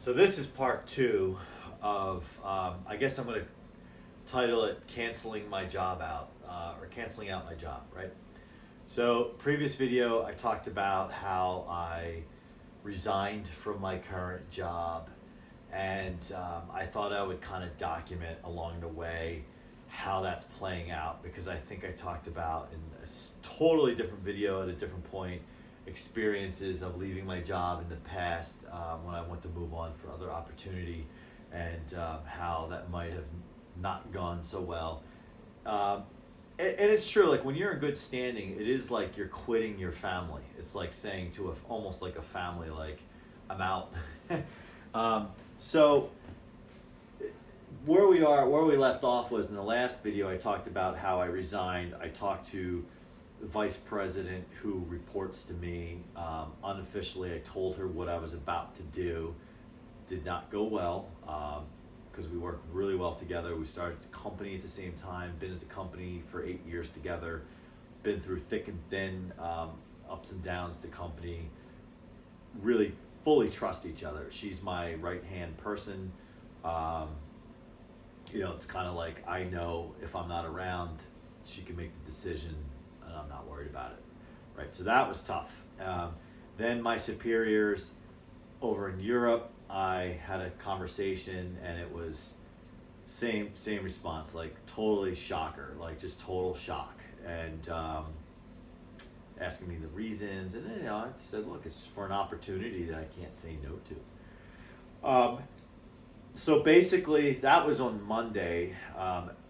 So this is part two of, I guess I'm going to title it Canceling My Job Out, or Canceling Out My Job, right? So previous video, I talked about how I resigned from my current job, and I thought I would kind of document along the way how that's playing out, because I think I talked about in a totally different video at a different point experiences of leaving my job in the past when I went to move on for other opportunity, and how that might have not gone so well. And it's true, like when you're in good standing, it is like you're quitting your family. It's like saying to almost like a family, like, I'm out. So where we left off was in the last video. I talked about how I resigned. I talked to the vice president who reports to me. Unofficially, I told her what I was about to do. Did not go well, because we worked really well together. We started the company at the same time, been at the company for 8 years together, been through thick and thin, ups and downs to the company, really fully trust each other. She's my right-hand person. It's kind of like, I know if I'm not around, she can make the decision, and I'm not worried about it, right? So that was tough. Then my superiors over in Europe, I had a conversation, and it was same response, like totally shocker, like just total shock, and asking me the reasons, and then, I said, look, it's for an opportunity that I can't say no to. So basically, that was on Monday.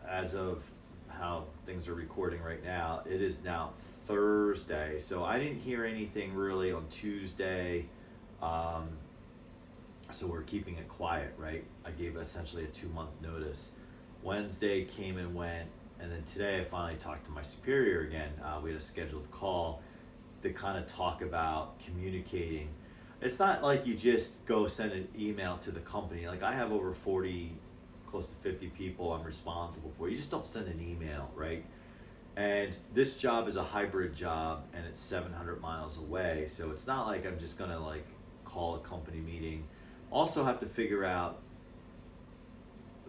As of how things are recording right now, it is now Thursday, so I didn't hear anything really on Tuesday. So we're keeping it quiet, right? I gave essentially a 2-month notice. Wednesday came and went, and then today I finally talked to my superior again. We had a scheduled call to kind of talk about communicating. It's not like you just go send an email to the company. Like, I have over 40, close to 50 people I'm responsible for. You just don't send an email, right? And this job is a hybrid job, and it's 700 miles away. So it's not like I'm just gonna like call a company meeting. Also have to figure out,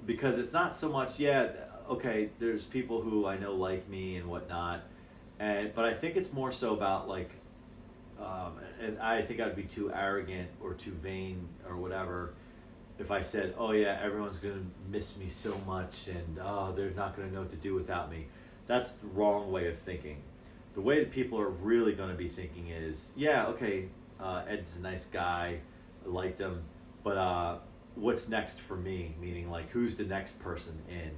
because it's not so much, okay, there's people who I know like me and whatnot, but I think it's more so about like, and I think I'd be too arrogant or too vain or whatever if I said, oh yeah, everyone's gonna miss me so much, and they're not gonna know what to do without me. That's the wrong way of thinking. The way that people are really gonna be thinking is, okay, Ed's a nice guy, I liked him, but what's next for me? Meaning, like, who's the next person in?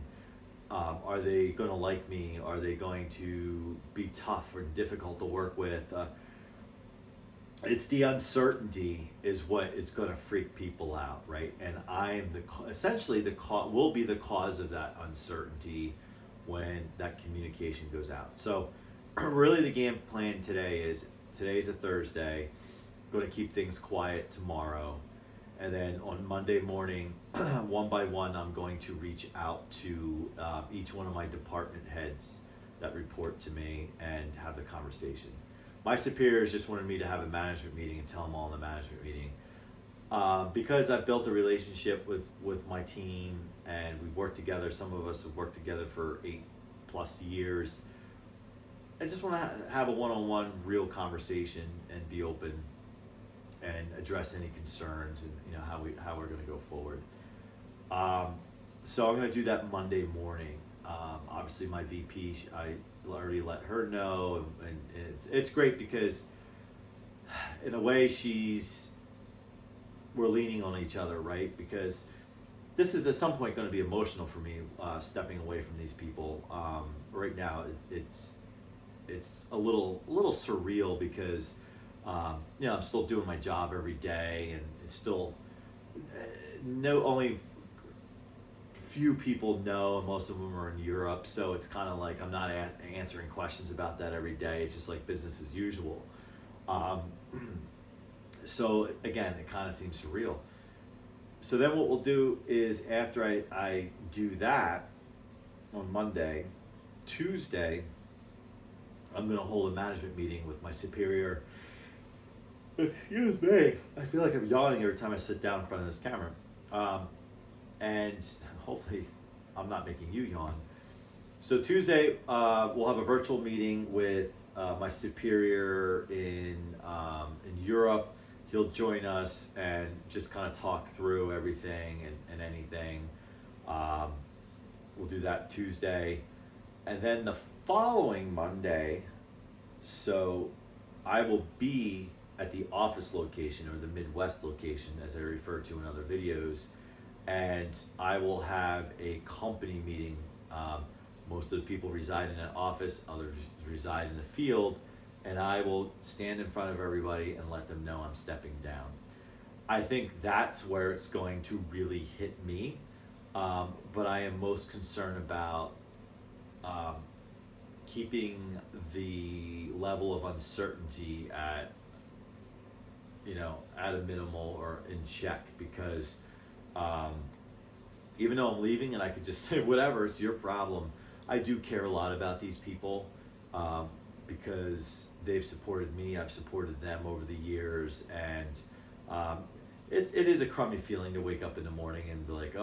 Are they going to like me? Are they going to be tough or difficult to work with? It's the uncertainty is what is going to freak people out, right? And I'm essentially will be the cause of that uncertainty when that communication goes out. So really the game plan today's a Thursday. Going to keep things quiet tomorrow. And then on Monday morning, one by one, I'm going to reach out to each one of my department heads that report to me and have the conversation. My superiors just wanted me to have a management meeting and tell them all in the management meeting. Because I've built a relationship with my team, and we've worked together, some of us have worked together for 8+ years. I just want to have a one-on-one real conversation and be open and address any concerns, and how we're going to go forward. So I'm going to do that Monday morning. Obviously, my VP, I already let her know, and it's great because, in a way, we're leaning on each other, right? Because this is at some point going to be emotional for me, stepping away from these people. Right now, it's a little surreal because. I'm still doing my job every day, and it's still only few people know, and most of them are in Europe, so it's kind of like I'm not answering questions about that every day. It's just like business as usual. So again, it kind of seems surreal. So then what we'll do is, after I do that on Monday, Tuesday, I'm going to hold a management meeting with my superior Excuse me. I feel like I'm yawning every time I sit down in front of this camera. And hopefully I'm not making you yawn. So Tuesday, we'll have a virtual meeting with my superior in Europe. He'll join us and just kind of talk through everything and anything. We'll do that Tuesday. And then the following Monday, so I will be at the office location, or the Midwest location, as I refer to in other videos, and I will have a company meeting. Most of the people reside in an office, others reside in the field, and I will stand in front of everybody and let them know I'm stepping down. I think that's where it's going to really hit me, but I am most concerned about keeping the level of uncertainty at a minimal or in check, because even though I'm leaving and I could just say whatever, it's your problem, I do care a lot about these people, because they've supported me, I've supported them over the years, and it is a crummy feeling to wake up in the morning and be like,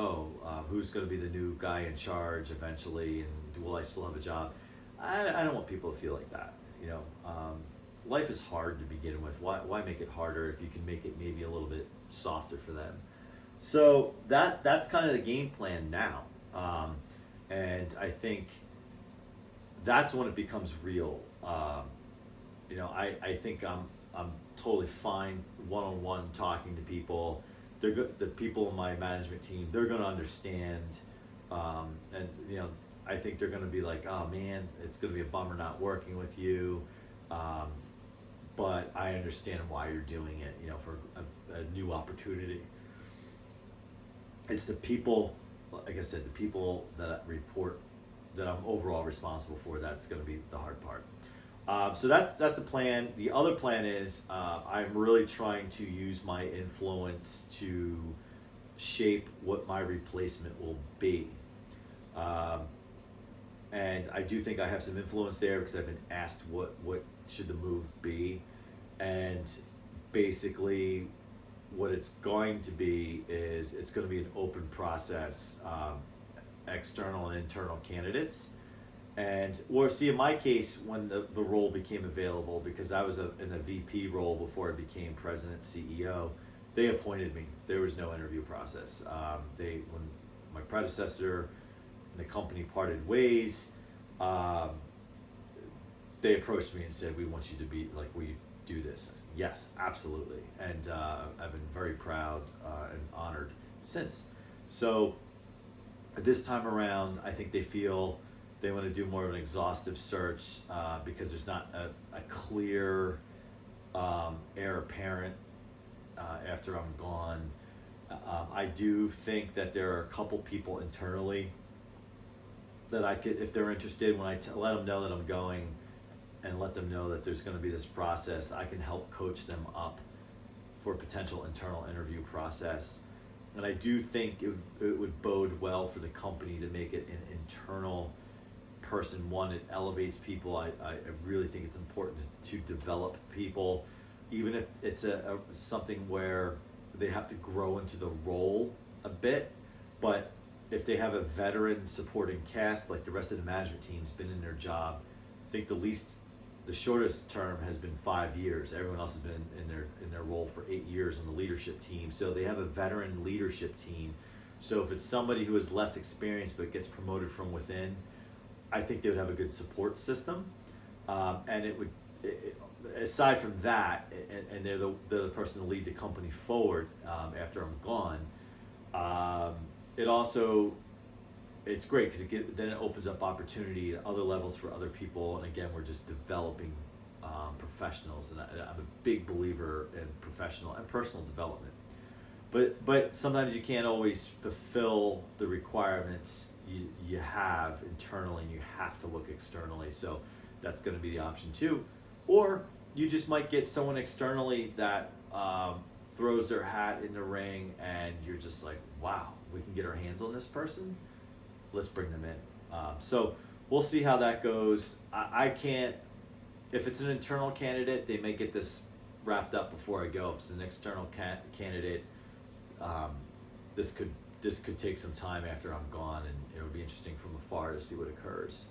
who's going to be the new guy in charge eventually, and will I still have a job? I don't want people to feel like that. Life is hard to begin with. Why make it harder if you can make it maybe a little bit softer for them? So that's kind of the game plan now, and I think that's when it becomes real. I think I'm totally fine one-on-one talking to people. The people in my management team, they're going to understand, and I think they're going to be like, oh man, it's going to be a bummer not working with you, but I understand why you're doing it, for a new opportunity. It's the people, like I said, the people that I report, that I'm overall responsible for, that's going to be the hard part. So that's the plan. The other plan is I'm really trying to use my influence to shape what my replacement will be. And I do think I have some influence there, because I've been asked what should the move be. And basically what it's going to be is it's going to be an open process, external and internal candidates. And, in my case, when the role became available, because I was in a VP role before I became president, CEO, they appointed me. There was no interview process. When my predecessor and the company parted ways, they approached me and said, we want you to be, will you do this? I said, yes, absolutely. And I've been very proud and honored since. So this time around, I think they feel they want to do more of an exhaustive search, because there's not a clear heir apparent after I'm gone. I do think that there are a couple people internally that I could, if they're interested, when I let them know that I'm going, and let them know that there's going to be this process, I can help coach them up for a potential internal interview process. And I do think it would bode well for the company to make it an internal person. One, it elevates people. I really think it's important to develop people, even if it's something where they have to grow into the role a bit. But if they have a veteran supporting cast, like the rest of the management team's been in their job, I think the shortest term has been 5 years. Everyone else has been in their role for 8 years on the leadership team. So they have a veteran leadership team. So if it's somebody who is less experienced but gets promoted from within, I think they would have a good support system. And it would, aside from that, and they're the person to lead the company forward after I'm gone. It's great, because then it opens up opportunity at other levels for other people. And again, we're just developing professionals, and I'm a big believer in professional and personal development. But sometimes you can't always fulfill the requirements you have internally, and you have to look externally. So that's going to be the option too. Or you just might get someone externally that throws their hat in the ring, and you're just like, wow, we can get our hands on this person. Let's bring them in. So we'll see how that goes. I can't, if it's an internal candidate, they may get this wrapped up before I go. If it's an external candidate, um, this could take some time after I'm gone, and it would be interesting from afar to see what occurs.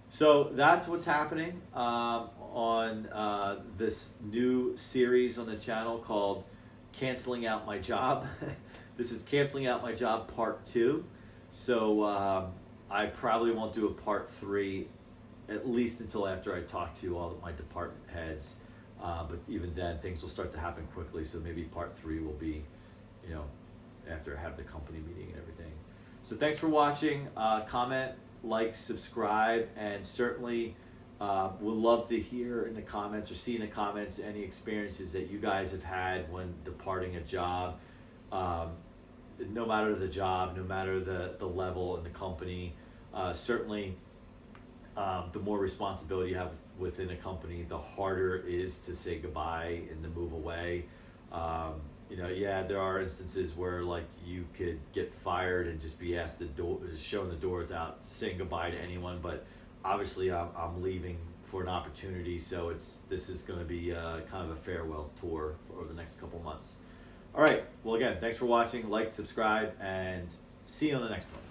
So that's what's happening on this new series on the channel called Canceling Out My Job. This is Canceling Out My Job Part 2. So I probably won't do a Part 3 at least until after I talk to all of my department heads. But even then, things will start to happen quickly. So maybe Part 3 will be, after I have the company meeting and everything. So thanks for watching. Comment, like, subscribe, and certainly would love to hear in the comments or see in the comments any experiences that you guys have had when departing a job. No matter the job, no matter the level in the company, certainly the more responsibility you have within a company, the harder it is to say goodbye and to move away. There are instances where like you could get fired and just be asked shown the door without saying goodbye to anyone. But obviously, I'm leaving for an opportunity, so this is going to be kind of a farewell tour for the next couple months. All right. Well, again, thanks for watching. Like, subscribe, and see you on the next one.